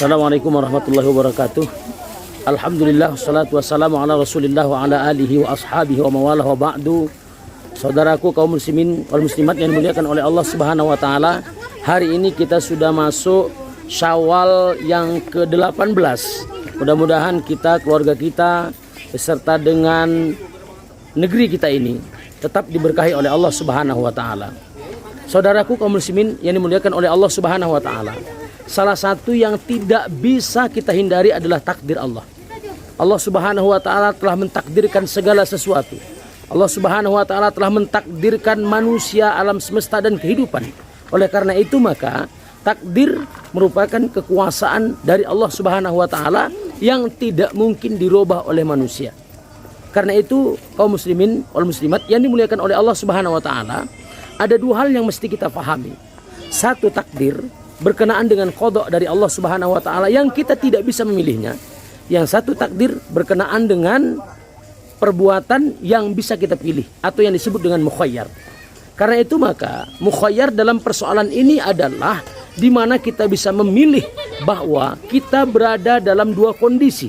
Assalamualaikum warahmatullahi wabarakatuh. Alhamdulillah, wassalatu wassalamu ala rasulillah wa ala alihi wa ashabihi wa mawalah wa ba'du. Saudaraku kaum muslimin wal muslimat yang dimuliakan oleh Allah Subhanahu wa taala, hari ini kita sudah masuk Syawal yang ke-18. Mudah-mudahan kita, keluarga kita beserta dengan negeri kita ini tetap diberkahi oleh Allah Subhanahu wa taala. Saudaraku kaum muslimin yang dimuliakan oleh Allah Subhanahu wa taala, salah satu yang tidak bisa kita hindari adalah takdir Allah. Allah Subhanahu wa taala telah mentakdirkan segala sesuatu. Allah Subhanahu wa taala telah mentakdirkan manusia, alam semesta dan kehidupan. Oleh karena itu maka takdir merupakan kekuasaan dari Allah Subhanahu wa taala yang tidak mungkin dirubah oleh manusia. Karena itu kaum muslimin wal muslimat yang dimuliakan oleh Allah Subhanahu wa taala, ada dua hal yang mesti kita pahami. Satu, takdir berkenaan dengan qada dari Allah Subhanahu wa taala yang kita tidak bisa memilihnya. Yang satu, takdir berkenaan dengan perbuatan yang bisa kita pilih atau yang disebut dengan mukhayyar. Karena itu maka mukhayyar dalam persoalan ini adalah di mana kita bisa memilih bahwa kita berada dalam dua kondisi.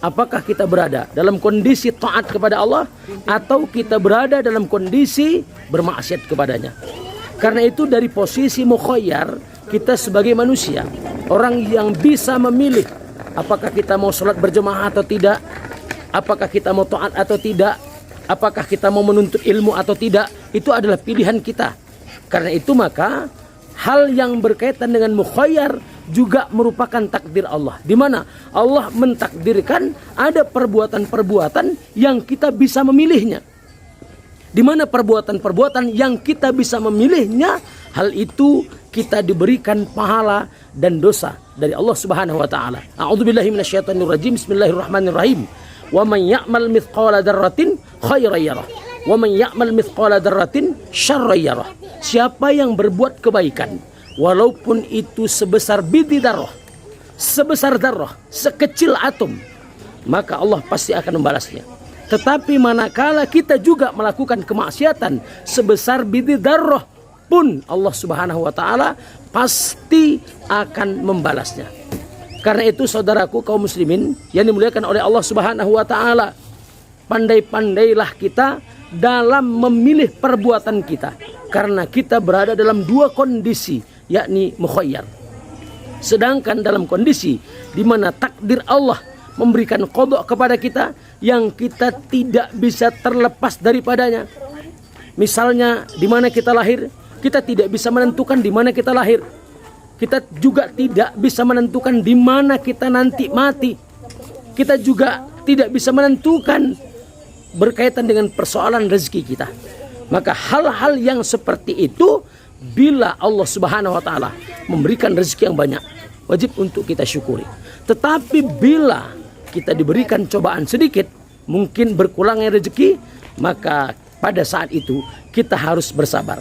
Apakah kita berada dalam kondisi taat kepada Allah atau kita berada dalam kondisi bermaksiat kepadanya. Karena itu dari posisi mukhayyar, kita sebagai manusia, orang yang bisa memilih apakah kita mau sholat berjamaah atau tidak, apakah kita mau taat atau tidak, apakah kita mau menuntut ilmu atau tidak, itu adalah pilihan kita. Karena itu maka hal yang berkaitan dengan mukhayyar juga merupakan takdir Allah, di mana Allah mentakdirkan ada perbuatan-perbuatan yang kita bisa memilihnya. Di mana perbuatan-perbuatan yang kita bisa memilihnya, hal itu kita diberikan pahala dan dosa dari Allah Subhanahu wa taala. A'udzubillahi minasyaitonirrajim. Bismillahirrahmanirrahim. Wa man ya'mal mithqala dzarratin khairan yarah wa man ya'mal mithqala dzarratin syarran yarah. Siapa yang berbuat kebaikan walaupun itu sebesar bidhi darah, sebesar darah, sekecil atom, maka Allah pasti akan membalasnya. Tetapi manakala kita juga melakukan kemaksiatan sebesar bidhi darah pun, Allah Subhanahu wa taala pasti akan membalasnya. Karena itu saudaraku kaum muslimin yang dimuliakan oleh Allah Subhanahu wa taala, pandai-pandailah kita dalam memilih perbuatan kita, karena kita berada dalam dua kondisi, yakni mukhayyar. Sedangkan dalam kondisi di mana takdir Allah memberikan qada kepada kita yang kita tidak bisa terlepas daripadanya. Misalnya di mana kita lahir, kita tidak bisa menentukan di mana kita lahir. Kita juga tidak bisa menentukan di mana kita nanti mati. Kita juga tidak bisa menentukan berkaitan dengan persoalan rezeki kita. Maka hal-hal yang seperti itu, bila Allah Subhanahu wa taala memberikan rezeki yang banyak, wajib untuk kita syukuri. Tetapi bila kita diberikan cobaan sedikit, mungkin berkurangnya rezeki, maka pada saat itu kita harus bersabar.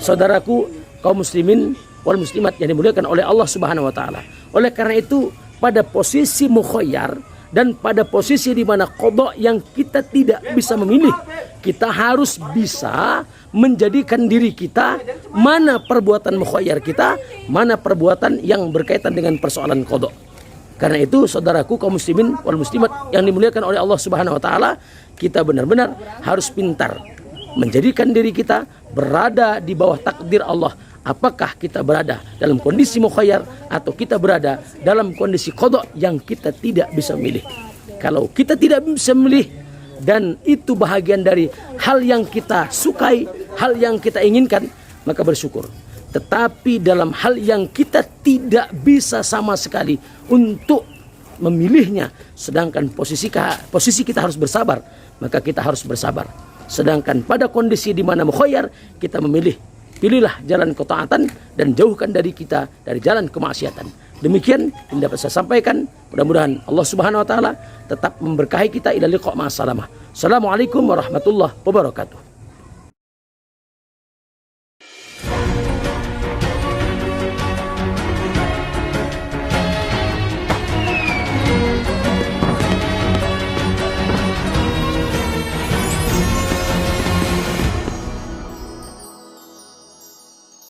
Saudaraku kaum muslimin wal muslimat yang dimuliakan oleh Allah Subhanahu wa taala. Oleh karena itu pada posisi mukhayyar dan pada posisi di mana qada yang kita tidak bisa memilih, kita harus bisa menjadikan diri kita mana perbuatan mukhayyar kita, mana perbuatan yang berkaitan dengan persoalan qada. Karena itu saudaraku kaum muslimin wal muslimat yang dimuliakan oleh Allah Subhanahu wa taala, kita benar-benar harus pintar menjadikan diri kita berada di bawah takdir Allah. Apakah kita berada dalam kondisi mukhayyar atau kita berada dalam kondisi qada yang kita tidak bisa memilih. Kalau kita tidak bisa memilih dan itu bahagian dari hal yang kita sukai, hal yang kita inginkan, maka bersyukur. Tetapi dalam hal yang kita tidak bisa sama sekali untuk memilihnya, sedangkan posisi kita harus bersabar, maka kita harus bersabar. Sedangkan pada kondisi di mana mukhayyar, kita memilih, pilihlah jalan ketaatan dan jauhkan dari kita dari jalan kemaksiatan. Demikian yang dapat saya sampaikan. Mudah-mudahan Allah Subhanahu wa taala tetap memberkahi kita ila liqa' ma'as salamah. Assalamualaikum warahmatullahi wabarakatuh.